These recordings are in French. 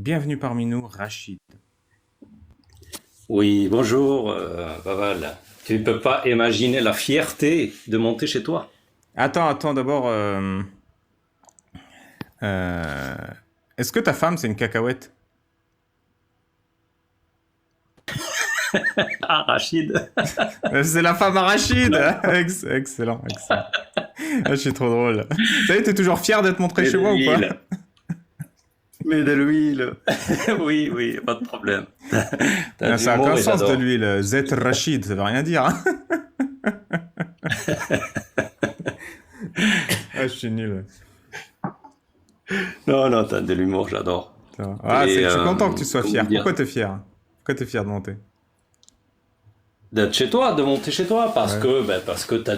Bienvenue parmi nous, Rachid. Oui, bonjour, Baval. Tu ne peux pas imaginer la fierté de monter chez toi. Attends, d'abord, euh, est-ce que ta femme, c'est une cacahuète? Ah, Rachid. C'est la femme à Rachid! Excellent, excellent. Ah, je suis trop drôle. Ça y est, t'es toujours fier d'être montré Mets chez de moi ou pas? l'huile. Mets de l'huile. Oui, oui, pas de problème. T'as Ah, de ça a aucun l'humour et sens de j'adore. l'huile. Z Rachid, ça veut rien dire, hein. Ah, je suis nul. Non, non, t'as de l'humour, j'adore. Ça va. Ah, Et je suis content que tu sois comment fier. dire? Pourquoi t'es fier? Pourquoi t'es fier de monter? D'être chez toi, de monter chez toi, Ouais. parce que t'as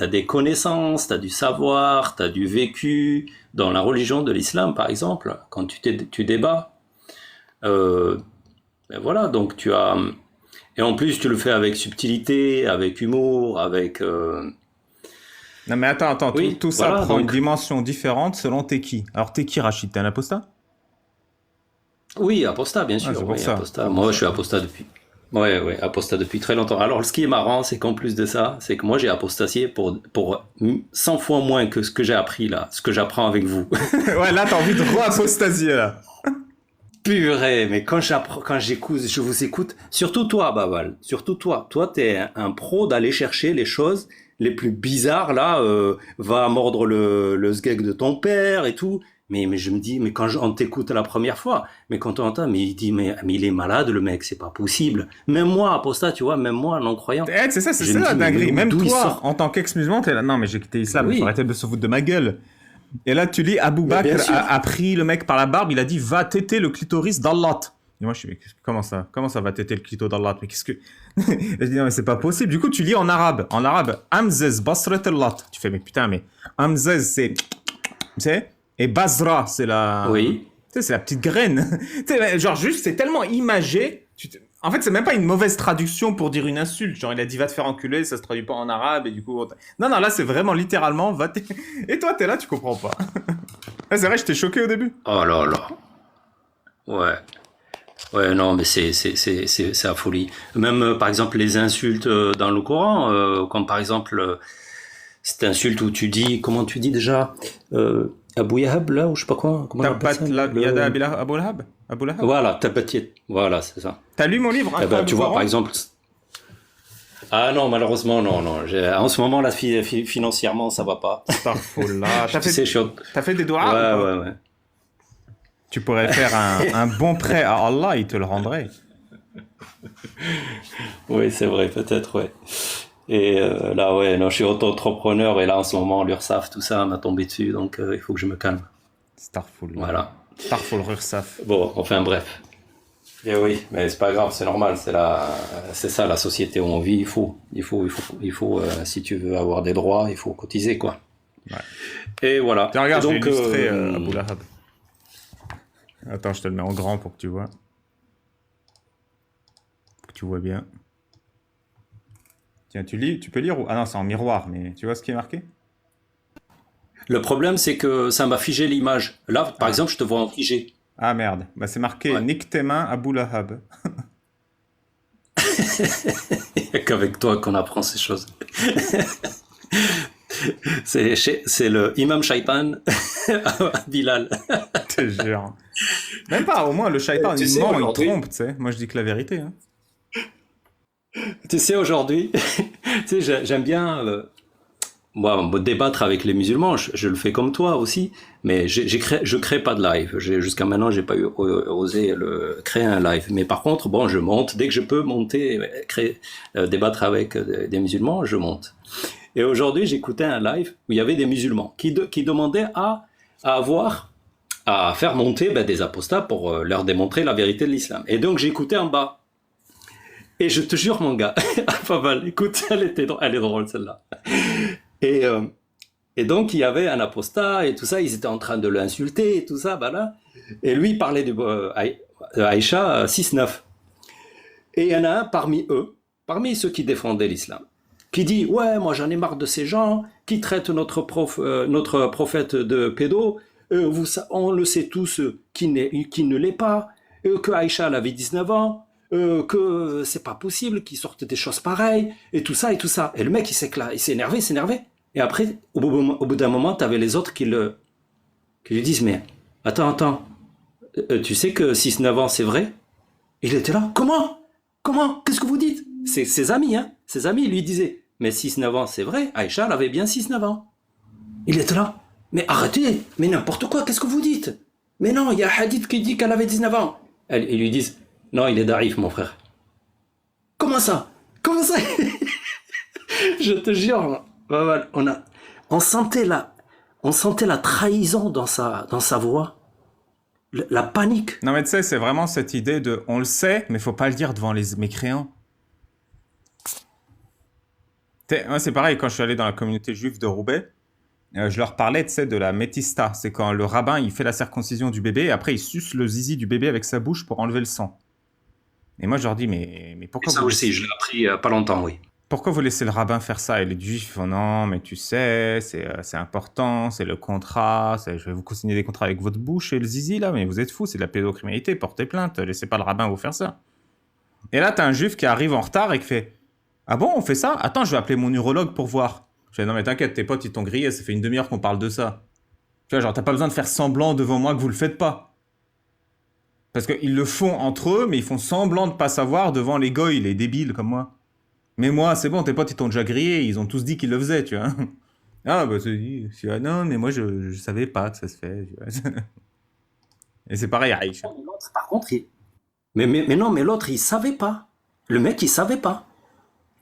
des connaissances, t'as du savoir, t'as du vécu dans la religion de l'islam, par exemple. Quand tu débats, euh, ben voilà, donc tu as. Et en plus, tu le fais avec subtilité, avec humour, avec. Non mais attends, tout, Oui, tout ça voilà, prend une donc. dimension différente selon t'es qui. Alors t'es qui, Rachid? T'es un apostat? Oui, apostat, bien Ah, c'est sûr, pour oui, ça. apostat. C'est pour Moi, je ça. suis apostat depuis. Ouais, ouais, apostat depuis très longtemps. Alors, ce qui est marrant, c'est qu'en plus de ça, c'est que moi, j'ai apostasié pour 100 fois moins que ce que j'ai appris là, ce que j'apprends avec vous. Ouais, là, t'as envie de re-apostasier, là. Purée, mais quand j'écoute, je vous écoute, surtout toi, Baval, surtout toi. Toi, t'es un pro d'aller chercher les choses les plus bizarres, là, va mordre le sgeg de ton père et tout. Mais je me dis, mais on t'écoute la première fois, mais quand on entend, mais il dit, mais il est malade, le mec, c'est pas possible. Même moi, apostat, tu vois, même moi, non-croyant, C'est ça, c'est je ça me la dis, mais dinguerie. Même d'où il toi, sort? en tant qu'ex-musulman, t'es là. Non, mais j'ai quitté l'islam, il faut Oui, arrêter de se foutre de ma gueule. Et là, tu lis, Abou mais bien Bakr sûr. a pris le mec par la barbe, il a dit, va téter le clitoris d'Allah. Et moi, je suis, mais comment ça? Comment ça va téter le clito d'Allah? Mais qu'est-ce que. Je dis, non, mais c'est pas possible. Du coup, tu lis en arabe. En arabe, Amzez Basret Allah. Tu fais, mais putain, mais Amzez, c'est. Tu sais? Et Basra, c'est la. Oui. Tu sais, c'est la petite graine. Tu sais, genre, juste, c'est tellement imagé. En fait, c'est même pas une mauvaise traduction pour dire une insulte. Genre, il a dit va te faire enculer, ça se traduit pas en arabe, et du coup. Non, non, là, c'est vraiment littéralement va te. Et toi, t'es là, tu comprends pas. Ah, c'est vrai, j'étais choqué au début. Oh là là. Ouais. Ouais, non, mais c'est la folie. Même, par exemple, les insultes dans le Coran, comme par exemple, cette insulte où tu dis, comment tu dis déjà, Abu Yahab, là, ou je sais pas quoi, comment on appelle ça, Tabbat là, la yada Abu Lahab. Abu Lahab. voilà, tabatit, voilà, c'est ça. T'as lu mon livre Eh ben, Incroyable tu vois, par Coran? exemple, ah non, malheureusement, non, non, en ce moment, là, financièrement, ça va pas. Starfullah. Tu sais, T'as fait des ouais, doigts ou pas? ouais, ouais. Tu pourrais faire un bon prêt à Allah, il te le rendrait. Oui, c'est vrai, peut-être, ouais. Et là, ouais, non, je suis auto-entrepreneur et là, en ce moment, l'URSSAF, tout ça m'a tombé dessus, donc il faut que je me calme. Starfullah. Voilà. Starful Rursaf. Bon, enfin bref. Et oui, mais c'est pas grave, c'est normal, c'est ça la société où on vit. Si tu veux avoir des droits, il faut cotiser, quoi. Ouais. Et voilà. Tiens, Et regarde, je l'ai donc, illustré Abu Lahab. Attends, je te le mets en grand pour que tu vois. Pour que tu vois bien. Tiens, tu lis, tu peux lire ou... Ah non, c'est en miroir, mais tu vois ce qui est marqué? le problème, c'est que ça m'a figé l'image. Là, par Ah. exemple, je te vois en figé. Ah merde. Bah, c'est marqué Ouais. Nique tes mains, Abu Lahab. Il n'y a qu'avec toi qu'on apprend ces choses. C'est le Imam Shaitan à Bilal. Je te jure. Même pas, au moins, le shaitan, Tu il sais, ment, il aujourd'hui, trompe, tu sais. Moi, je dis que la vérité, hein. tu sais, aujourd'hui, tu sais, j'aime bien moi, débattre avec les musulmans, je le fais comme toi aussi, mais je crée pas de live. Jusqu'à maintenant, j'ai pas osé créer un live. Mais par contre, bon, je monte. Dès que je peux monter, débattre avec des musulmans, je monte. Et aujourd'hui, j'écoutais un live où il y avait des musulmans qui demandaient à faire monter des apostats pour leur démontrer la vérité de l'islam. Et donc, j'écoutais en bas. Et je te jure, mon gars, pas mal. Écoute, elle est drôle celle-là. Et, euh, et donc, il y avait un apostat et tout ça, ils étaient en train de l'insulter et tout ça, voilà. Et lui, il parlait de Aïcha 6-9. Et il y en a un parmi eux, parmi ceux qui défendaient l'islam, qui dit, ouais, moi j'en ai marre de ces gens qui traitent notre prophète de pédo. on le sait tous qui ne l'est pas, que Aïcha elle avait 19 ans, que c'est pas possible qu'il sorte des choses pareilles, et tout ça, et tout ça. Et le mec, il s'est énervé. Et après, au bout d'un moment, t'avais les autres qui lui disent, mais attends, tu sais que 6-9 ans, c'est vrai? Il était là, comment? Qu'est-ce que vous dites? C'est ses amis lui disaient, mais 6-9 ans, c'est vrai, Aïcha, elle avait bien 6-9 ans. Il était là, mais arrêtez, mais n'importe quoi, qu'est-ce que vous dites? Mais non, il y a un hadith qui dit qu'elle avait 19 ans. Ils lui disent, non, il est daïf, mon frère. Comment ça? Je te jure, on sentait la trahison dans sa voix, la panique. Non, mais tu sais, c'est vraiment cette idée de on le sait, mais faut pas le dire devant les mécréants. Moi, c'est pareil, quand je suis allé dans la communauté juive de Roubaix, je leur parlais, tu sais, de la métista. C'est quand le rabbin, il fait la circoncision du bébé, et après, il suce le zizi du bébé avec sa bouche pour enlever le sang. Et moi, je leur dis, mais pourquoi ça aussi, je l'ai appris pas longtemps, oui. Pourquoi vous laissez le rabbin faire ça? Et les juifs font non, mais tu sais, c'est important, c'est le contrat, je vais vous consigner des contrats avec votre bouche et le zizi là, mais vous êtes fous, c'est de la pédocriminalité, portez plainte, laissez pas le rabbin vous faire ça. Et là, t'as un juif qui arrive en retard et qui fait ah bon, on fait ça? Attends, je vais appeler mon urologue pour voir. Je dis non, mais t'inquiète, tes potes ils t'ont grillé, ça fait une demi-heure qu'on parle de ça. Tu vois, genre, t'as pas besoin de faire semblant devant moi que vous le faites pas. Parce qu'ils le font entre eux, mais ils font semblant de pas savoir devant les goïs, les débiles comme moi. Mais moi, c'est bon, tes potes, ils t'ont déjà grillé, ils ont tous dit qu'ils le faisaient, tu vois. Ah, bah, non, mais moi, je savais pas que ça se fait, tu vois. Et c'est pareil, Aïcha. Par contre, mais non, mais l'autre, il savait pas. Le mec, il savait pas.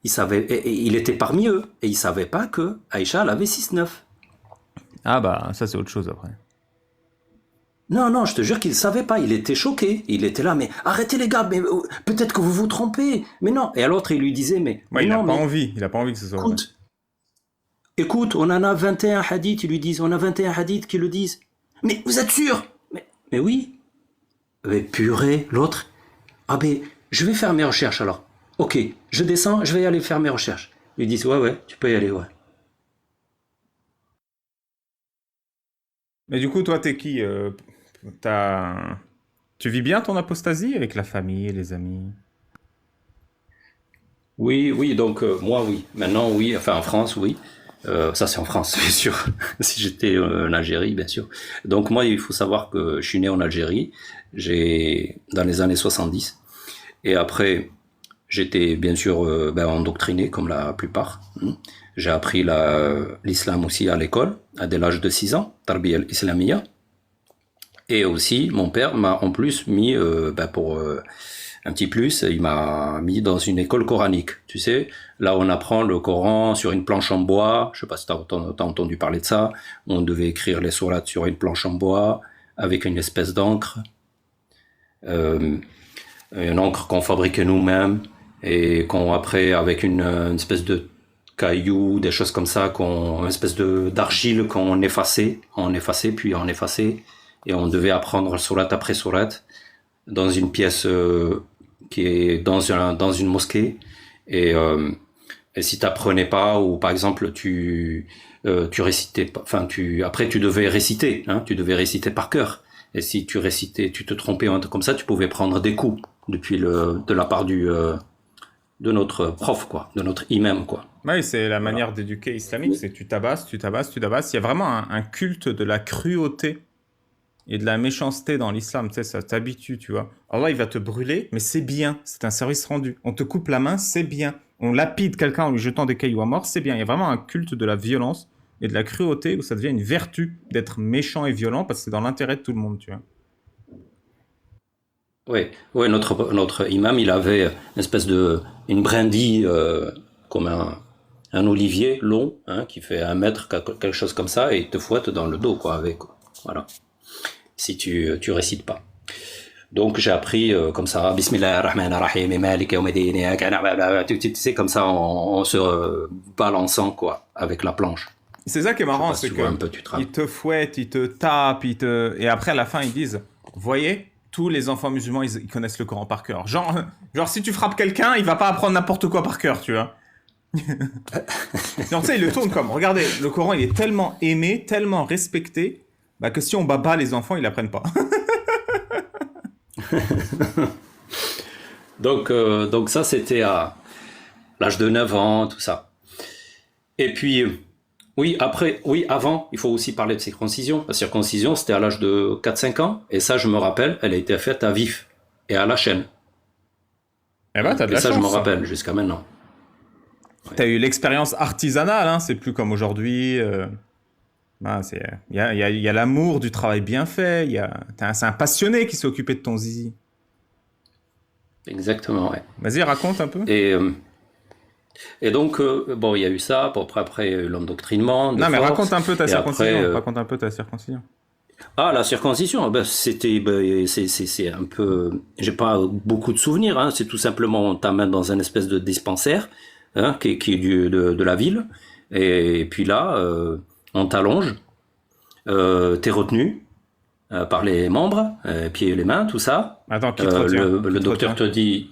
Il était parmi eux, et il savait pas que Aïcha, elle avait 6-9. Ah, bah, ça, c'est autre chose après. Non, je te jure qu'il ne savait pas, il était choqué, il était là, mais arrêtez les gars, mais peut-être que vous vous trompez, mais non. Et à l'autre, il lui disait, mais il non, a pas envie que ce soit vrai. Écoute, on en a 21 hadiths, ils lui disent, on a 21 hadiths qui le disent. Mais vous êtes sûr? Mais oui. Mais purée, l'autre, ah ben, je vais faire mes recherches alors. Ok, je descends, je vais aller faire mes recherches. Ils lui disent, ouais, tu peux y aller, ouais. Mais du coup, toi, t'es qui Tu vis bien ton apostasie avec la famille, les amis? Oui, donc moi, oui. Maintenant, oui, enfin en France, oui. Ça, c'est en France, bien sûr. Si j'étais en Algérie, bien sûr. Donc moi, il faut savoir que je suis né en Algérie, dans les années 70. Et après, j'étais bien sûr endoctriné, comme la plupart. J'ai appris l'islam aussi à l'école, dès l'âge de 6 ans, Tarbiya al-Islamiyya. Et aussi, mon père m'a en plus mis, pour un petit plus, il m'a mis dans une école coranique. Tu sais, là on apprend le Coran sur une planche en bois. Je sais pas si t'as entendu parler de ça. On devait écrire les sourates sur une planche en bois avec une espèce d'encre. Une encre qu'on fabriquait nous-mêmes et qu'on après avec une espèce de cailloux, des choses comme ça, une espèce d'argile qu'on effaçait, puis on effaçait. Et on devait apprendre sourate après sourate dans une pièce qui est dans une mosquée. Et si t'apprenais pas, ou par exemple tu récitais pas, après tu devais réciter, tu devais réciter par cœur. Et si tu récitais, tu te trompais un truc comme ça, tu pouvais prendre des coups de la part de notre prof, quoi, de notre imam, quoi. Oui, c'est la manière d'éduquer islamique, c'est tu tabasses. Il y a vraiment un culte de la cruauté et de la méchanceté dans l'islam, tu sais, ça t'habitue, tu vois. Allah, il va te brûler, mais c'est bien, c'est un service rendu. On te coupe la main, c'est bien. On lapide quelqu'un en lui jetant des cailloux à mort, c'est bien. Il y a vraiment un culte de la violence et de la cruauté où ça devient une vertu d'être méchant et violent parce que c'est dans l'intérêt de tout le monde, tu vois. Oui, notre imam, il avait une espèce une brindille comme un olivier long, qui fait 1 mètre, quelque chose comme ça, et il te fouette dans le dos, quoi, avec, voilà. Si tu récites pas. Donc j'ai appris comme ça, Bismillahirrahmanirrahim, Malik yawmiddin, tu sais, comme ça, en se balançant, quoi, avec la planche. C'est ça qui est marrant, c'est qu'ils te fouettent, ils te tapent, et après à la fin ils disent, voyez, tous les enfants musulmans ils connaissent le Coran par cœur. Genre si tu frappes quelqu'un, il va pas apprendre n'importe quoi par cœur, tu vois. Donc tu sais, il le tourne comme, regardez, le Coran il est tellement aimé, tellement respecté, Bah, que si on bat pas les enfants, ils apprennent pas. Donc ça, c'était à l'âge de 9 ans, tout ça. Et puis, oui, après, oui, avant, il faut aussi parler de circoncision. La circoncision, c'était à l'âge de 4-5 ans. Et ça, je me rappelle, elle a été faite à vif et à la chaîne. Eh ben, t'as de Et la ça, je me chance. rappelle jusqu'à maintenant. T'as eu l'expérience artisanale, hein, c'est plus comme aujourd'hui. Il y a l'amour du travail bien fait. C'est un passionné qui s'est occupé de ton zizi. Exactement, ouais. Vas-y, raconte un peu. Et donc, bon, il y a eu ça. Après, l'endoctrinement. Non, mais force, raconte un peu ta et circoncision. après, Raconte un peu ta circoncision. Ah, la circoncision, c'est un peu, j'ai pas beaucoup de souvenirs, hein. C'est tout simplement, on t'amène dans un espèce de dispensaire, hein, qui est de la ville. Et puis là, on t'allonge, t'es retenu, par les membres, pieds et les mains, tout ça. Attends, qui te retient? Le docteur te dit,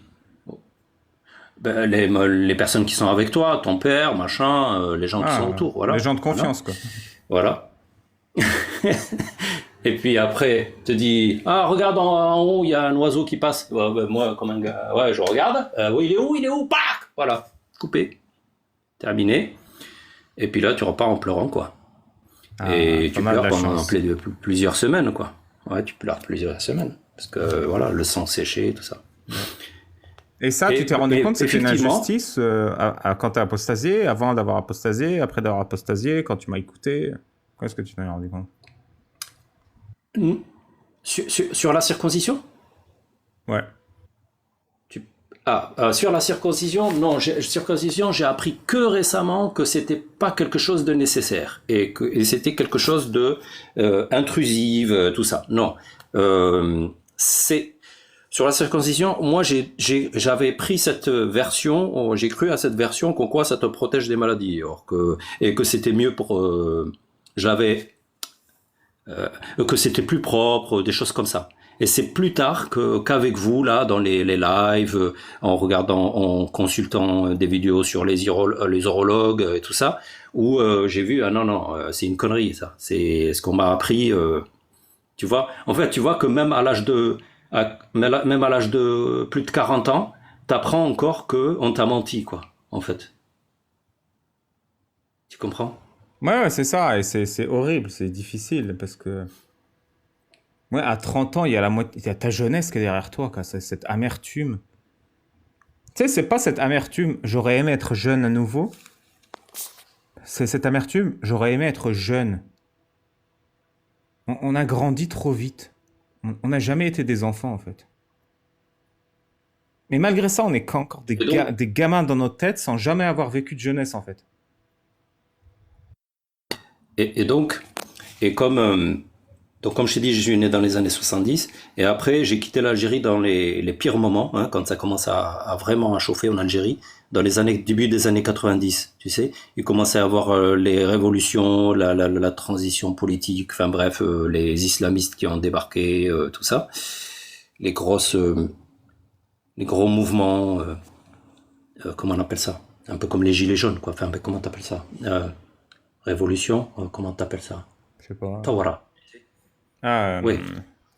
les personnes qui sont avec toi, ton père, machin, les gens qui sont autour, voilà. Les gens de confiance, quoi. Voilà. Et puis après, te dit, ah, regarde en haut, il y a un oiseau qui passe. Moi, comme un gars, ouais, je regarde. Oui, il est où, Pac. Voilà, coupé, terminé. Et puis là, tu repars en pleurant, quoi. Et tu pleures pendant plusieurs semaines, quoi. Ouais, tu pleures plusieurs semaines. Parce que, voilà, le sang séché, tout ça. Et ça, tu t'es rendu compte que c'était une injustice quand tu as apostasié, avant d'avoir apostasié, après d'avoir apostasié, quand tu m'as écouté? Quand est-ce que tu t'en es rendu compte? Sur la circoncision? Ouais. Sur la circoncision, non, circoncision, j'ai appris que récemment que c'était pas quelque chose de nécessaire et c'était quelque chose de intrusive, tout ça. Non, sur la circoncision, moi j'avais pris cette version, j'ai cru à cette version qu'en quoi ça te protège des maladies, et que c'était mieux pour que c'était plus propre, des choses comme ça. Et c'est plus tard qu'avec vous, là, dans les lives, en consultant des vidéos sur les urologues et tout ça, où j'ai vu, non, c'est une connerie, ça. C'est ce qu'on m'a appris, tu vois. En fait, tu vois que même à l'âge de plus de 40 ans, t'apprends encore qu'on t'a menti, quoi, en fait. Tu comprends? Ouais, c'est ça, et c'est horrible, c'est difficile, parce que... Ouais, à 30 ans, il y a ta jeunesse qui est derrière toi, quoi. C'est cette amertume. Tu sais, c'est pas cette amertume, j'aurais aimé être jeune à nouveau. C'est cette amertume, j'aurais aimé être jeune. On a grandi trop vite. On n'a jamais été des enfants, en fait. Mais malgré ça, on est encore des gamins dans notre tête sans jamais avoir vécu de jeunesse, en fait. Donc, comme je t'ai dit, je suis né dans les années 70, et après j'ai quitté l'Algérie dans les pires moments, hein, quand ça commence à vraiment à chauffer en Algérie, dans début des années 90, tu sais, il commençait à avoir les révolutions, la transition politique, enfin bref, les islamistes qui ont débarqué, tout ça, les gros mouvements, comment on appelle ça, un peu comme les gilets jaunes, quoi, enfin comment t'appelles ça, révolution, comment t'appelles ça, je sais pas. Tawara. Oui.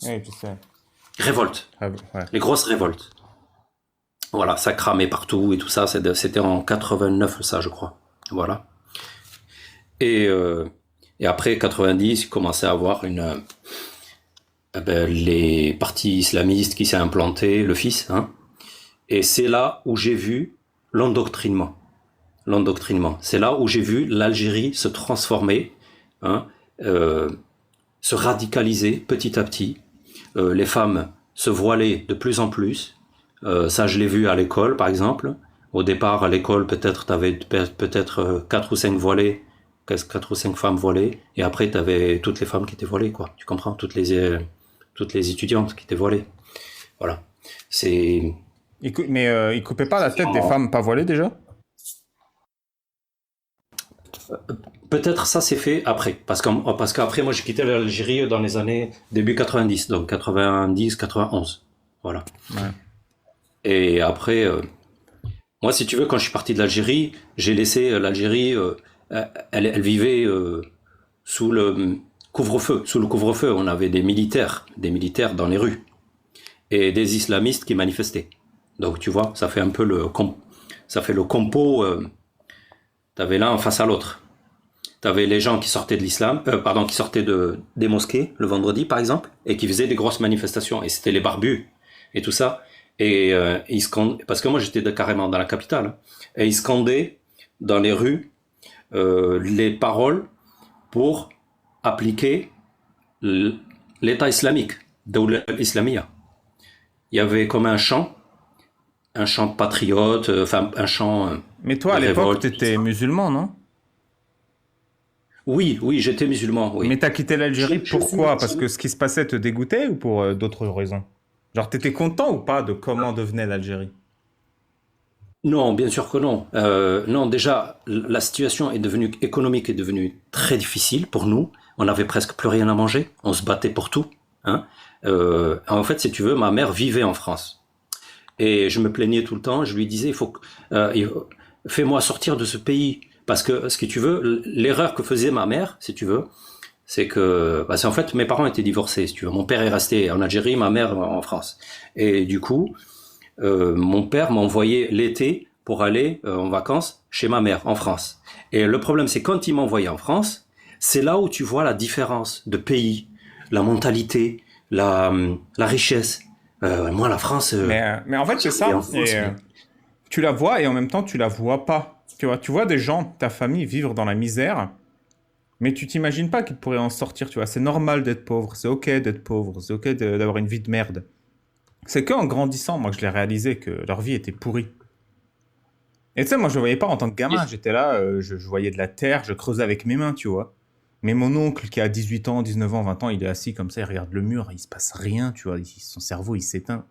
Oui, tu sais. Révolte. Ouais. Les grosses révoltes. Voilà, ça cramait partout et tout ça. C'était en 89, ça, je crois. Voilà. Et après 90, il commençait à avoir les partis islamistes qui s'est implanté, le fils. Hein. Et c'est là où j'ai vu l'endoctrinement. C'est là où j'ai vu l'Algérie se transformer, hein, se radicaliser petit à petit, les femmes se voiler de plus en plus. Ça, je l'ai vu à l'école, par exemple. Au départ, à l'école, peut-être, t'avais peut-être 4 ou 5 voilées, 4 ou 5 femmes voilées, et après, t'avais toutes les femmes qui étaient voilées, quoi. Tu comprends? Toutes les étudiantes qui étaient voilées. Voilà. Mais ils coupaient pas la tête des femmes pas voilées, déjà? Peut-être ça s'est fait après, parce qu'après moi j'ai quitté l'Algérie dans les années début 90, donc 90, 91, voilà. Ouais. Et après, moi si tu veux, quand je suis parti de l'Algérie, j'ai laissé l'Algérie, elle vivait sous couvre-feu. Sous le couvre-feu, on avait des militaires dans les rues et des islamistes qui manifestaient. Donc tu vois, ça fait un peu ça fait le compo. T'avais l'un face à l'autre. T'avais les gens qui sortaient de l'islam, qui sortaient des mosquées le vendredi par exemple, et qui faisaient des grosses manifestations. Et c'était les barbus et tout ça. Et ils scandaient, parce que moi j'étais carrément dans la capitale, hein, et ils scandaient dans les rues les paroles pour appliquer l'État islamique, Dawla al-Islamiyya. Il y avait comme un chant patriote, un chant Mais toi, à de l'époque, révolte. t'étais musulman, non? Oui, j'étais musulman, oui. Mais t'as quitté l'Algérie, Je suis pourquoi? Parce musulman. que ce qui se passait te dégoûtait ou pour d'autres raisons? Genre, t'étais content ou pas de comment devenait l'Algérie? Non, bien sûr que non. Non, déjà, la situation économique est devenue très difficile pour nous. On n'avait presque plus rien à manger. On se battait pour tout. Hein. En fait, si tu veux, ma mère vivait en France. Et je me plaignais tout le temps. Je lui disais, fais-moi sortir de ce pays. Parce que, ce que tu veux, l'erreur que faisait ma mère, si tu veux, c'est que, c'est en fait, mes parents étaient divorcés, si tu veux. Mon père est resté en Algérie, ma mère en France. Et du coup, mon père m'envoyait l'été pour aller en vacances chez ma mère en France. Et le problème, c'est quand il m'envoyait en France, c'est là où tu vois la différence de pays, la mentalité, la richesse. Moi, la France, Mais en fait, c'est et ça. en France, Tu la vois et en même temps, tu la vois pas. Tu vois des gens, ta famille, vivre dans la misère, mais tu t'imagines pas qu'ils pourraient en sortir, tu vois. C'est normal d'être pauvre, c'est ok d'être pauvre, c'est ok d'avoir une vie de merde. C'est qu'en grandissant, moi, que je l'ai réalisé que leur vie était pourrie. Et tu sais, moi, je le voyais pas en tant que gamin. J'étais là, je voyais de la terre, je creusais avec mes mains, tu vois. Mais mon oncle, qui a 18 ans, 19 ans, 20 ans, il est assis comme ça, il regarde le mur, il se passe rien, tu vois. Son cerveau, il s'éteint.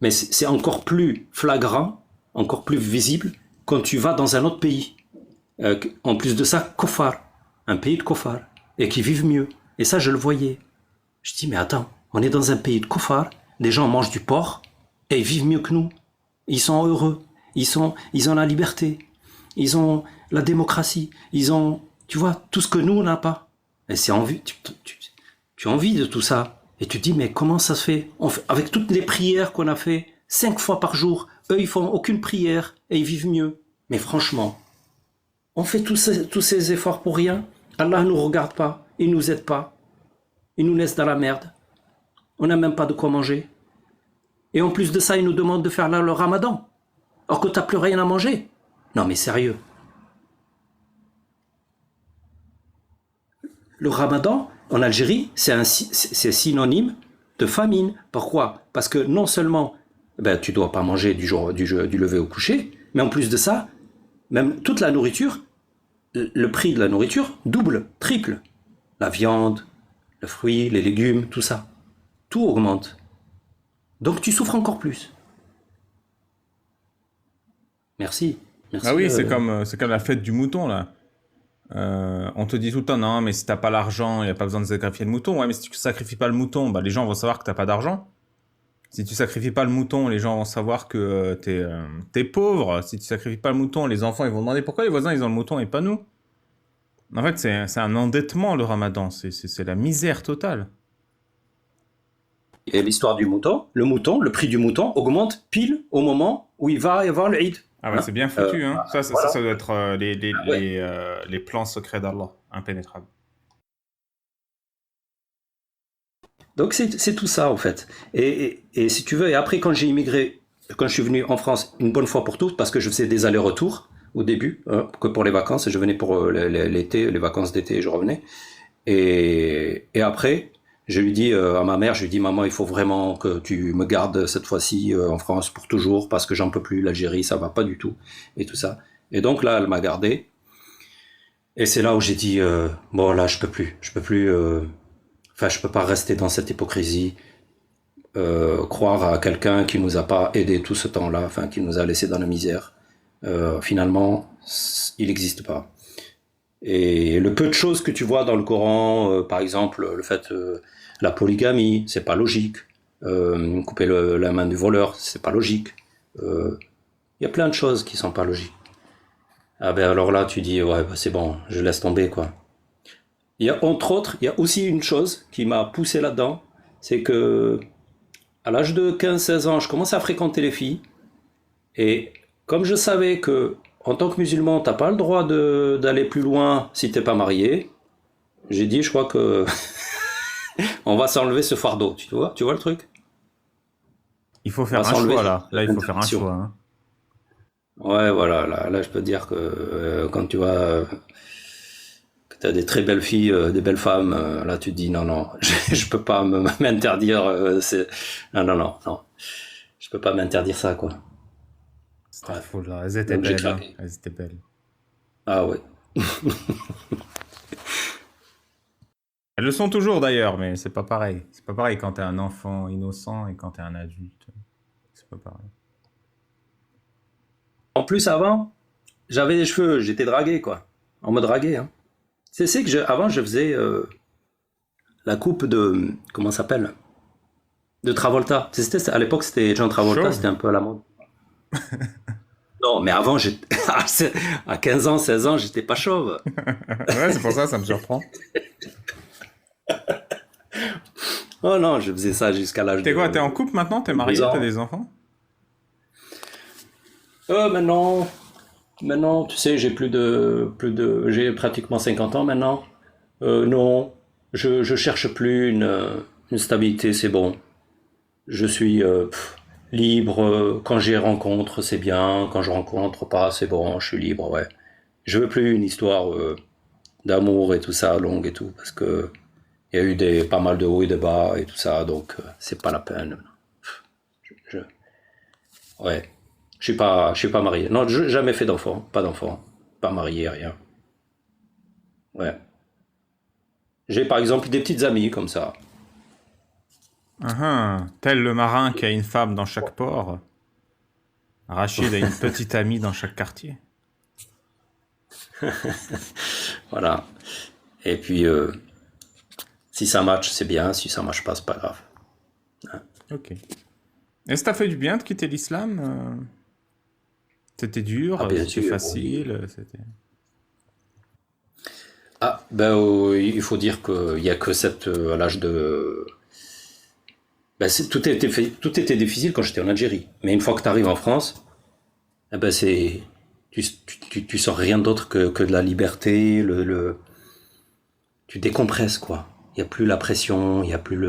mais c'est encore plus flagrant, encore plus visible quand tu vas dans un autre pays. En plus de ça, Kofar, un pays de Kofar, et qui vivent mieux. Et ça, je le voyais. Je dis, mais attends, on est dans un pays de Kofar, les gens mangent du porc, et ils vivent mieux que nous. Ils sont heureux, ils ont la liberté, ils ont la démocratie, ils ont, tu vois, tout ce que nous, on n'a pas. Et c'est envie, tu as envie de tout ça. Et tu te dis, mais comment ça se fait, avec toutes les prières qu'on a fait, 5 fois par jour, eux, ils font aucune prière, et ils vivent mieux. Mais franchement, on fait tous ces efforts pour rien. Allah ne nous regarde pas, il nous aide pas, il nous laisse dans la merde. On n'a même pas de quoi manger. Et en plus de ça, il nous demande de faire là le ramadan. Or que t'as plus rien à manger. Non mais sérieux. Le ramadan, en Algérie, c'est synonyme de famine. Pourquoi? Parce que non seulement tu dois pas manger du lever au coucher, mais en plus de ça, même toute la nourriture, le prix de la nourriture double, triple. La viande, le fruit, les légumes, tout ça. Tout augmente. Donc tu souffres encore plus. Merci. Ah Merci. oui, c'est comme la fête du mouton, là. On te dit tout le temps, non, mais si t'as pas l'argent, il n'y a pas besoin de sacrifier le mouton. Ouais, mais si tu sacrifies pas le mouton, bah, les gens vont savoir que t'as pas d'argent. Si tu sacrifies pas le mouton, les gens vont savoir que t'es pauvre. Si tu sacrifies pas le mouton, les enfants ils vont demander pourquoi les voisins ils ont le mouton et pas nous. En fait, c'est un endettement le ramadan. C'est la misère totale. Et l'histoire du mouton, le prix du mouton augmente pile au moment où il va y avoir le Eid. Ah ouais, c'est bien foutu, hein. Voilà. Ça doit être Ouais. les plans secrets d'Allah, impénétrables. Donc c'est tout ça en fait. Et si tu veux, et après quand j'ai immigré, quand je suis venu en France une bonne fois pour toutes, parce que je faisais des allers-retours au début, hein, que pour les vacances, je venais pour l'été, les vacances d'été, et je revenais. Et après, je lui dis à ma mère, je lui dis maman, il faut vraiment que tu me gardes cette fois-ci en France pour toujours, parce que j'en peux plus, l'Algérie, ça va pas du tout, et tout ça. Et donc là, elle m'a gardé. Et c'est là où j'ai dit bon là, je peux plus. Enfin, je peux pas rester dans cette hypocrisie, croire à quelqu'un qui nous a pas aidé tout ce temps-là, enfin, qui nous a laissé dans la misère. Finalement, il n'existe pas. Et le peu de choses que tu vois dans le Coran, par exemple, le fait, la polygamie, c'est pas logique. Couper la main du voleur, c'est pas logique. Il y a plein de choses qui sont pas logiques. Ah ben alors là, tu dis, ouais, bah, c'est bon, je laisse tomber, quoi. Il y a, entre autres, il y a aussi une chose qui m'a poussé là-dedans, c'est que à l'âge de 15-16 ans, je commençais à fréquenter les filles, et comme je savais que en tant que musulman, t'as pas le droit d'aller plus loin si t'es pas marié, j'ai dit, je crois que on va s'enlever ce fardeau, tu vois le truc? Il faut On va faire un s'enlever choix là. Là, il faut faire un l'interdiction. choix. Hein. Ouais, voilà, là, je peux te dire que quand tu vois que tu as des très belles filles, des belles femmes, là tu te dis non, non, je peux pas m'interdire, non, non, non, non, je peux pas m'interdire ça, quoi. Ouais. Astaghfirullah. Elles étaient Donc j'ai belles. Hein. craqué. Elles étaient belles. Ah ouais. Elles le sont toujours d'ailleurs, mais c'est pas pareil. C'est pas pareil quand t'es un enfant innocent et quand t'es un adulte. C'est pas pareil. En plus, avant, j'avais des cheveux, j'étais dragué, quoi. On me draguait, hein. C'est que avant, je faisais la coupe de, comment ça s'appelle? De Travolta. À l'époque, c'était John Travolta, Chauve. c'était un peu à la mode. Non, mais avant, à 15 ans, 16 ans, j'étais pas chauve. Ouais, c'est pour ça, ça me surprend. Oh non, je faisais ça jusqu'à l'âge T'es de quoi? T'es en couple maintenant? T'es 12 marié? T'as ans. des enfants? Maintenant, tu sais, j'ai pratiquement 50 ans maintenant. Non, je cherche plus une stabilité, c'est bon. Je suis libre. Quand j'y rencontre, c'est bien. Quand je rencontre pas, c'est bon. Je suis libre, ouais. Je veux plus une histoire d'amour et tout ça, longue et tout, parce que il y a eu pas mal de hauts et de bas et tout ça, donc c'est pas la peine. Je, ouais. Je suis pas marié. Non, jamais fait d'enfant. Pas d'enfant. Pas marié, rien. Ouais. J'ai par exemple des petites amies comme ça. Tel le marin qui a une femme dans chaque port, Rachid a une petite amie dans chaque quartier. Voilà. Et puis, si ça match, c'est bien. Si ça marche pas, c'est pas grave. Ok. Et ça t'a fait du bien de quitter l'islam? C'était dur, Ah, bien c'était sûr, oui. facile, c'était... Ah, ben, il faut dire qu'il y a que cette, à l'âge de... Ben, tout était difficile quand j'étais en Algérie. Mais une fois que tu arrives en France, eh ben tu sens rien d'autre que de la liberté, tu décompresses, quoi. Il n'y a plus la pression, il y a plus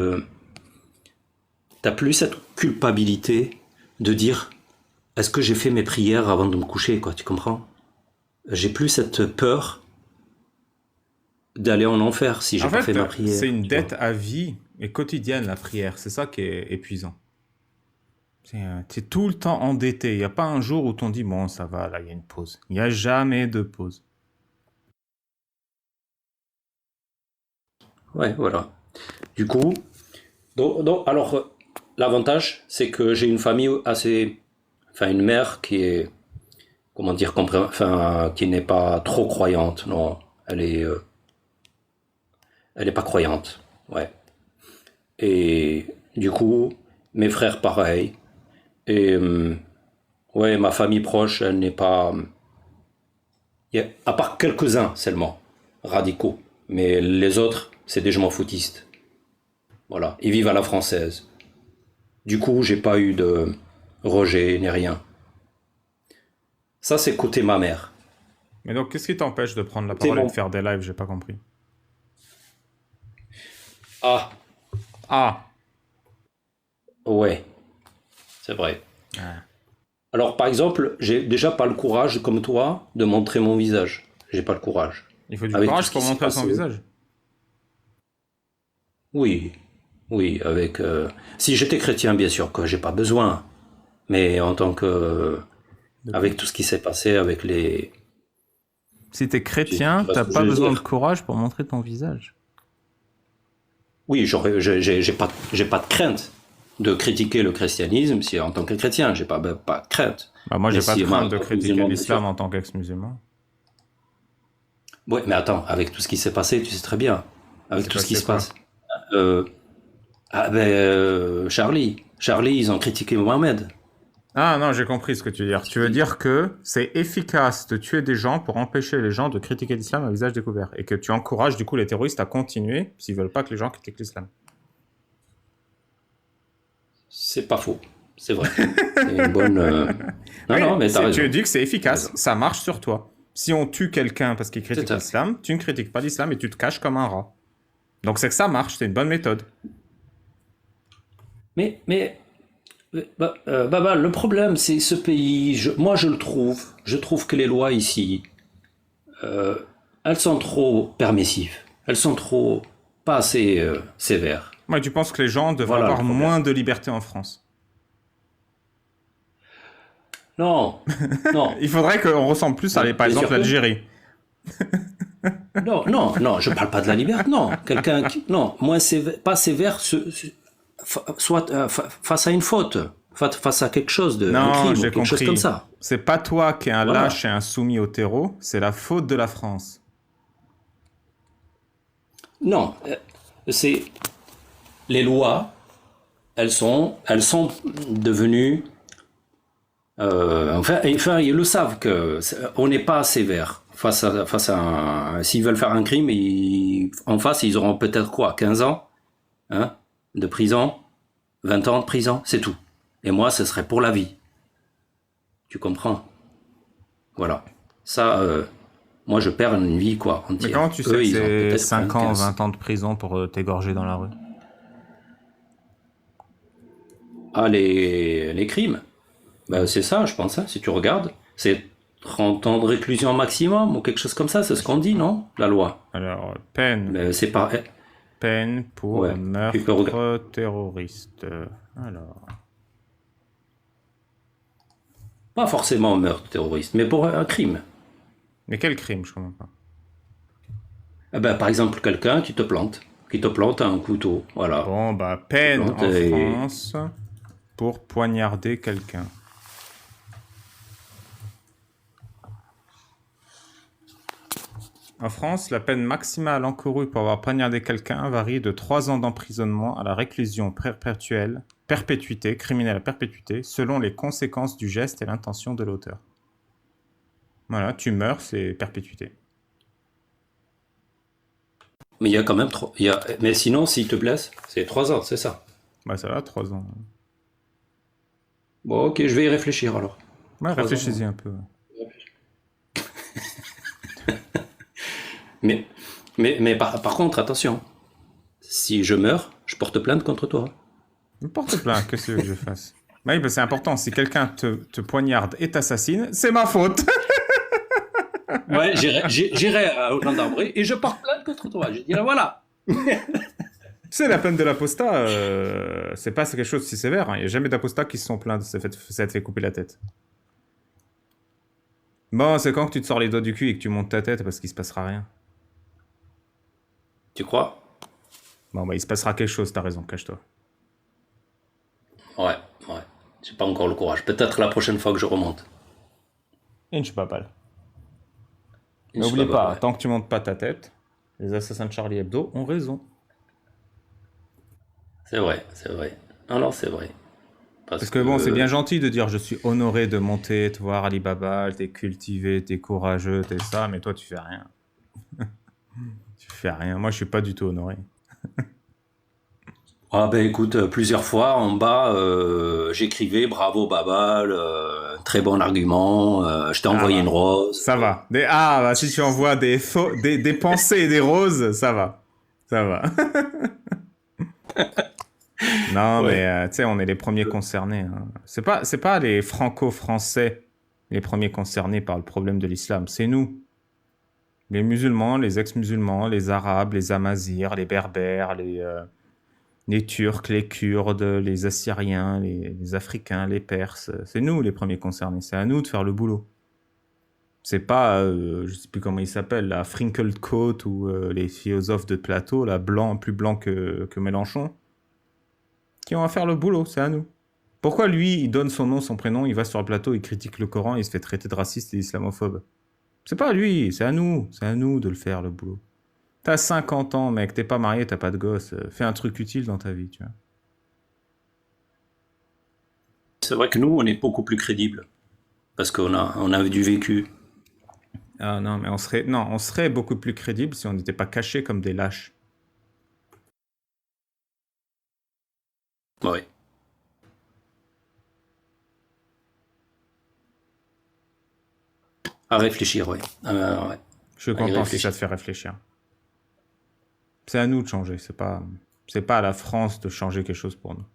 t'as plus cette culpabilité de dire, est-ce que j'ai fait mes prières avant de me coucher, quoi, tu comprends? J'ai plus cette peur d'aller en enfer si j'ai En pas fait fait, ma prière, c'est une tu vois. dette à vie et quotidienne, la prière. C'est ça qui est épuisant. T'es tout le temps endetté. Il n'y a pas un jour où t'on dit, bon, ça va, là, il y a une pause. Il n'y a jamais de pause. Ouais, voilà. Du coup, alors, l'avantage, c'est que j'ai une famille assez, enfin, une mère qui est, comment dire, enfin, qui n'est pas trop croyante, non. Elle est pas croyante, ouais. Et du coup, mes frères, pareil. Et, ouais, ma famille proche, elle n'est pas, à part quelques-uns seulement, radicaux. Mais les autres, c'est des je m'en foutistes. Voilà. Ils vivent à la française. Du coup, j'ai pas eu de rejet ni rien. Ça, c'est côté ma mère. Mais donc, qu'est-ce qui t'empêche de prendre la Côté parole et de mon... faire des lives? J'ai pas compris. Ah, Ah! ouais, c'est vrai. Ah. Alors, par exemple, j'ai déjà pas le courage, comme toi, de montrer mon visage. J'ai pas le courage. Il faut du Avec tout courage ce qui pour s'est montrer son passé. visage. Oui, oui, avec... Si j'étais chrétien, bien sûr que j'ai pas besoin. Mais en tant que... De quoi? Avec tout ce qui s'est passé, avec les... Si t'es Tu chrétien, vois ce t'as que je pas veux besoin de dire? courage pour montrer ton visage. Oui, j'ai pas de crainte de critiquer le christianisme si en tant que chrétien, j'ai pas de crainte. Bah, moi, Mais j'ai pas de si, moi, crainte en de tant que critiquer musulman, bien l'islam sûr. en tant qu'ex-musulman. Ouais, mais attends, avec tout ce qui s'est passé, tu sais très bien. Il Avec s'est tout ce qui passé se quoi? passe. Charlie, ils ont critiqué Mohamed. Ah non, j'ai compris ce que tu veux dire. Tu veux dire que c'est efficace de tuer des gens pour empêcher les gens de critiquer l'islam à visage découvert. Et que tu encourages du coup les terroristes à continuer s'ils veulent pas que les gens critiquent l'islam. C'est pas faux. C'est vrai. C'est une bonne. Non, Oui, non, mais t'as tu raison. dis que c'est T'as efficace, raison. ça marche sur toi. Si on tue quelqu'un parce qu'il C'est critique ça. l'islam, tu ne critiques pas l'islam et tu te caches comme un rat. Donc c'est que ça marche, c'est une bonne méthode. Mais Baba, le problème, c'est ce pays. Moi, je trouve que les lois ici, euh, elles sont trop permissives. Elles sont trop pas assez sévères. Moi, tu penses que les gens devraient Voilà le avoir problème. moins de liberté en France? Non, non. Il faudrait qu'on ressemble plus à, par Bien exemple, sûr que l'Algérie. non, non, non. Je parle pas de la liberté. Non, non, moins sévère, pas sévère, soit face à une faute, face à quelque chose un Non, crime ou j'ai quelque chose comme compris. ça. C'est pas toi qui es un Voilà. lâche et un soumis au terreau, c'est la faute de la France. Non, c'est les lois. Elles sont devenues. Enfin, ils le savent que on n'est pas sévère s'ils veulent faire un crime, en face, ils auront peut-être quoi, 15 ans, hein, de prison, 20 ans de prison, c'est tout. Et moi, ce serait pour la vie. Tu comprends? Voilà. Ça, moi, je perds une vie, quoi, Mais comment entière. tu sais Eux, que ils ont c'est peut-être 5 ans, 15. 20 ans de prison pour t'égorger dans la rue? Ah, les crimes. Ben, c'est ça, je pense, hein, si tu regardes. C'est 30 ans de réclusion maximum ou quelque chose comme ça, c'est ce qu'on dit, non? La loi. Alors, peine. Mais c'est pas. Peine pour Ouais, tu peux regarder. meurtre terroriste. Alors. Pas forcément un meurtre terroriste, mais pour un crime. Mais quel crime, je comprends pas. Eh ben, par exemple, quelqu'un qui te plante un couteau, voilà. Bon, bah, Te peine plante en et. France pour poignarder quelqu'un. En France, la peine maximale encourue pour avoir poignardé quelqu'un varie de 3 ans d'emprisonnement à la réclusion perpétuelle, perpétuité, criminelle à perpétuité, selon les conséquences du geste et l'intention de l'auteur. Voilà, tu meurs, c'est perpétuité. Mais il y a quand même trop. Mais sinon, s'il te blesse, c'est 3 ans, c'est ça. Bah ça va, 3 ans. Bon, ok, je vais y réfléchir alors. Ouais, 3 ans. réfléchis-y un peu. Mais, mais par contre, attention. Si je meurs, je porte plainte contre toi. Me porte plainte, qu'est-ce que tu veux que je fasse? Bah oui, bah c'est important, si quelqu'un te poignarde et t'assassine, c'est ma faute. Ouais, j'irai au gendarmerie et je porte plainte contre toi. Je dirais voilà. C'est la peine de l'apostat, c'est pas quelque chose de si sévère. Il n'y a jamais d'apostats qui se sont plaints de s'être fait couper la tête. Bon, c'est quand que tu te sors les doigts du cul et que tu montes ta tête parce qu'il se passera rien. Tu crois? Bon, bah il se passera quelque chose, t'as raison, cache-toi. Ouais, ouais. J'ai pas encore le courage. Peut-être la prochaine fois que je remonte. Inch'Babal. Mais Je sais oublie pas, ouais. tant que tu montes pas ta tête, les assassins de Charlie Hebdo ont raison. C'est vrai, c'est vrai. Non, non, c'est vrai. Parce Parce que bon, c'est que bien gentil de dire je suis honoré de monter, te voir Alibaba, t'es cultivé, t'es courageux, t'es ça, mais toi tu fais rien. Tu fais rien. Moi je suis pas du tout honoré. ah ben écoute, plusieurs fois en bas, j'écrivais bravo Babal, très bon argument, je t'ai Ah envoyé une bah, rose. ça va. Bah si tu envoies des pensées et des roses, ça va. Ça va. Non, Ouais. mais tu sais, on est les premiers concernés, hein. C'est pas les franco-français les premiers concernés par le problème de l'islam, c'est nous. Les musulmans, les ex-musulmans, les arabes, les amazirs, les berbères, les turcs, les kurdes, les assyriens, les africains, les perses. C'est nous les premiers concernés, c'est à nous de faire le boulot. C'est pas, je sais plus comment ils s'appellent, la Frinkled Coat ou les philosophes de Plateau, là, plus blanc que Mélenchon, qui vont faire le boulot, c'est à nous. Pourquoi lui, il donne son nom, son prénom, il va sur le plateau, il critique le Coran, il se fait traiter de raciste et d'islamophobe? C'est pas lui, c'est à nous de le faire, le boulot. T'as 50 ans, mec, t'es pas marié, t'as pas de gosse, fais un truc utile dans ta vie, tu vois. c'est vrai que nous, on est beaucoup plus crédibles. Parce on a du vécu. Ah non, mais on serait beaucoup plus crédible si on n'était pas cachés comme des lâches. Ouais. À réfléchir, ouais. Ouais. Je suis À y content si ça réfléchir. te fait réfléchir. C'est à nous de changer, c'est pas à la France de changer quelque chose pour nous.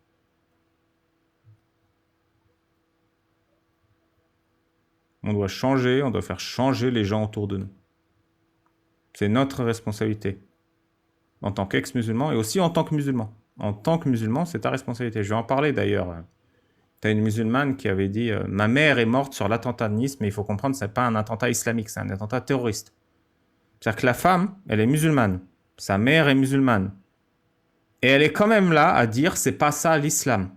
On doit changer, on doit faire changer les gens autour de nous. C'est notre responsabilité. En tant qu'ex-musulman et aussi en tant que musulman. En tant que musulman, c'est ta responsabilité. Je vais en parler d'ailleurs. Tu as une musulmane qui avait dit ma mère est morte sur l'attentat de Nice, mais il faut comprendre, ce n'est pas un attentat islamique, c'est un attentat terroriste. C'est-à-dire que la femme, elle est musulmane. Sa mère est musulmane. Et elle est quand même là à dire c'est pas ça l'islam.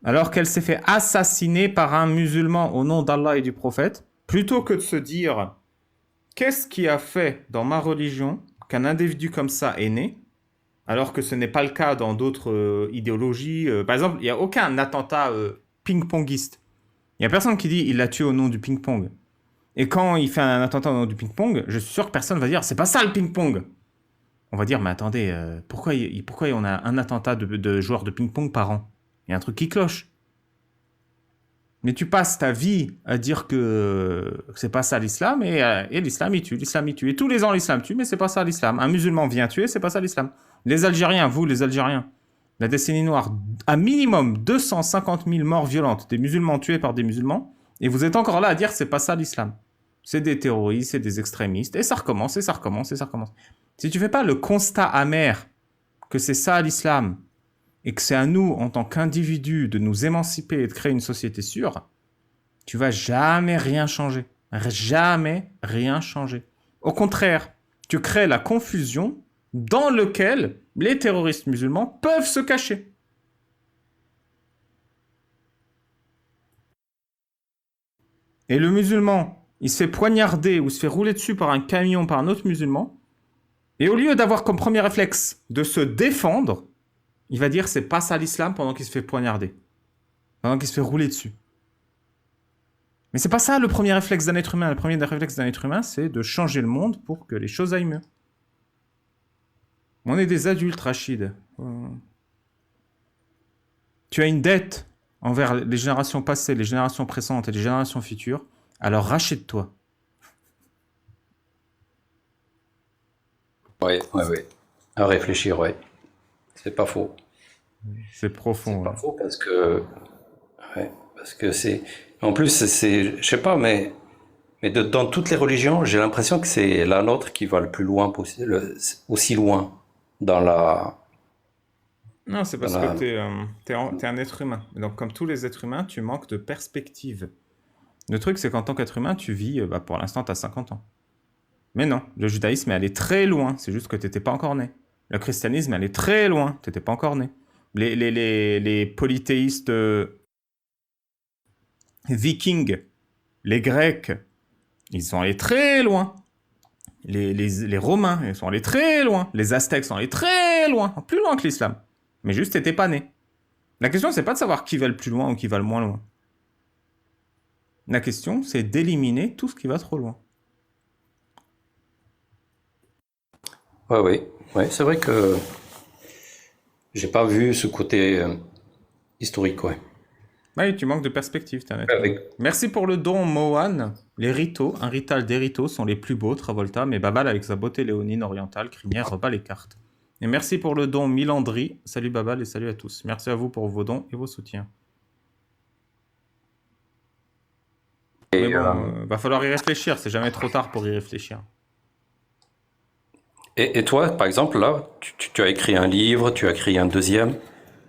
Alors qu'elle s'est fait assassiner par un musulman au nom d'Allah et du prophète, plutôt que de se dire qu'est-ce qui a fait dans ma religion qu'un individu comme ça est né, alors que ce n'est pas le cas dans d'autres idéologies. Par exemple, il n'y a aucun attentat ping-pongiste. Il n'y a personne qui dit il l'a tué au nom du ping-pong. Et quand il fait un attentat au nom du ping-pong, je suis sûr que personne va dire c'est pas ça le ping-pong. On va dire mais attendez, pourquoi on a un attentat de joueurs de ping-pong par an? Il y a un truc qui cloche. Mais tu passes ta vie à dire que c'est pas ça l'islam et l'islam il tue. Et tous les ans l'islam tue, mais c'est pas ça l'islam. Un musulman vient tuer, c'est pas ça l'islam. Les Algériens, vous les Algériens, la décennie noire, à minimum 250 000 morts violentes, des musulmans tués par des musulmans, et vous êtes encore là à dire c'est pas ça l'islam. C'est des terroristes, c'est des extrémistes, et ça recommence, et ça recommence, et ça recommence. Si tu fais pas le constat amer que c'est ça l'islam, et que c'est à nous, en tant qu'individus, de nous émanciper et de créer une société sûre, tu vas jamais rien changer. Jamais rien changer. Au contraire, tu crées la confusion dans laquelle les terroristes musulmans peuvent se cacher. Et le musulman, il se fait poignarder ou se fait rouler dessus par un camion par un autre musulman, et au lieu d'avoir comme premier réflexe de se défendre, il va dire c'est pas ça l'islam pendant qu'il se fait poignarder, pendant qu'il se fait rouler dessus. Mais c'est pas ça le premier réflexe d'un être humain. Le premier réflexe d'un être humain, c'est de changer le monde pour que les choses aillent mieux. On est des adultes, Rachid. Tu as une dette envers les générations passées, les générations présentes et les générations futures, alors rachète-toi. Ouais. À réfléchir, ouais. C'est pas faux. C'est profond. C'est pas faux parce que, ouais, parce que c'est, en plus, je sais pas, mais dans toutes les religions, j'ai l'impression que c'est la nôtre qui va le plus loin possible, aussi loin dans la. Non, c'est parce que t'es un être humain. Donc, comme tous les êtres humains, tu manques de perspective. Le truc, c'est qu'en tant qu'être humain, tu vis, pour l'instant, t'as 50 ans. Mais non, le judaïsme, elle est très loin. C'est juste que t'étais pas encore né. Le christianisme, elle est très loin. T'étais pas encore né. Les polythéistes vikings, les Grecs, ils sont allés très loin. Les Romains, ils sont allés très loin. Les Aztèques sont allés très loin. Plus loin que l'islam. Mais juste, t'étais pas né. La question, c'est pas de savoir qui va le plus loin ou qui va le moins loin. La question, c'est d'éliminer tout ce qui va trop loin. Ouais, c'est vrai que j'ai pas vu ce côté historique, ouais. Oui, tu manques de perspective, t'es un être humain. Merci pour le don, Mohan. Les ritos, un rital des ritos sont les plus beaux, Travolta, mais Babal avec sa beauté léonine orientale, crinière, rebat les cartes. Et merci pour le don, Milandry. Salut Babal et salut à tous. Merci à vous pour vos dons et vos soutiens. Mais bon, va falloir y réfléchir, c'est jamais trop tard pour y réfléchir. Et toi, par exemple, là, tu as écrit un livre, tu as écrit un deuxième.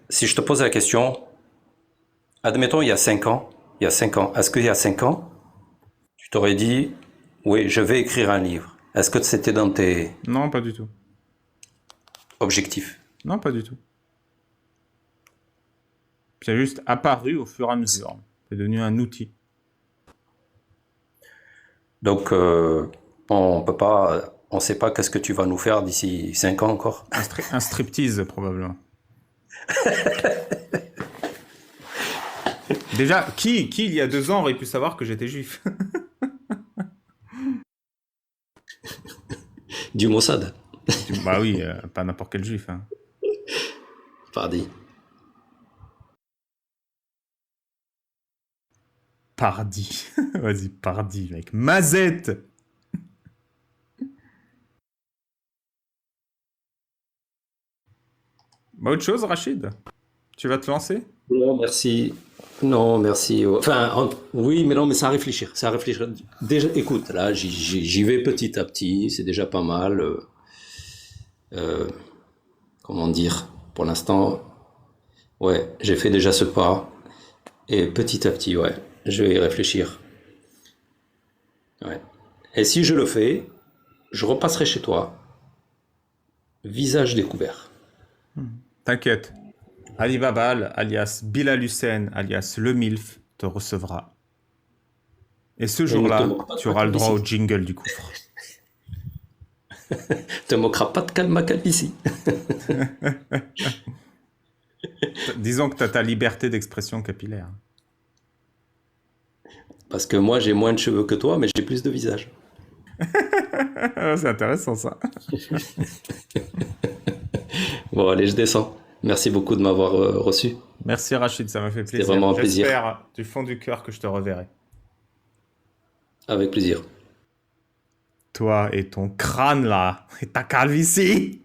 Si je te pose la question, admettons, il y a 5 ans, est-ce qu'il y a 5 ans, tu t'aurais dit, oui, je vais écrire un livre. Est-ce que c'était dans tes Non, pas du tout. objectifs? Non, pas du tout. C'est juste apparu au fur et à mesure. C'est devenu un outil. Donc, on sait pas qu'est-ce que tu vas nous faire d'ici 5 ans encore. Un striptease, probablement. Déjà, qui il y a 2 ans aurait pu savoir que j'étais juif? Du Mossad. Bah oui, pas n'importe quel juif. Hein. Pardi. Pardi. Vas-y, pardi, mec. Mazette. Bah, autre chose, Rachid? Tu vas te lancer? Non, merci. Non, merci. Enfin, oui, mais non, mais c'est à réfléchir. C'est à réfléchir. Déjà, écoute, là, j'y vais petit à petit. C'est déjà pas mal. Euh, comment dire? Pour l'instant, ouais, j'ai fait déjà ce pas. Et petit à petit, ouais, je vais y réfléchir. Ouais. Et si je le fais, je repasserai chez toi, visage découvert. T'inquiète. Ali Babal, alias Bilal Hussein, alias Le Milf, te recevra. Et ce Et ne te jour-là, moque pas de tu ma auras le droit au calvitie. jingle du coufre. Te moqueras pas de ma calvitie. Disons que tu as ta liberté d'expression capillaire. Parce que moi, j'ai moins de cheveux que toi, mais j'ai plus de visage. C'est intéressant ça. Bon, allez, je descends. Merci beaucoup de m'avoir reçu. Merci Rachid, ça m'a fait C'était plaisir. vraiment un plaisir. J'espère du fond du cœur que je te reverrai. Avec plaisir. Toi et ton crâne là, et ta calvitie.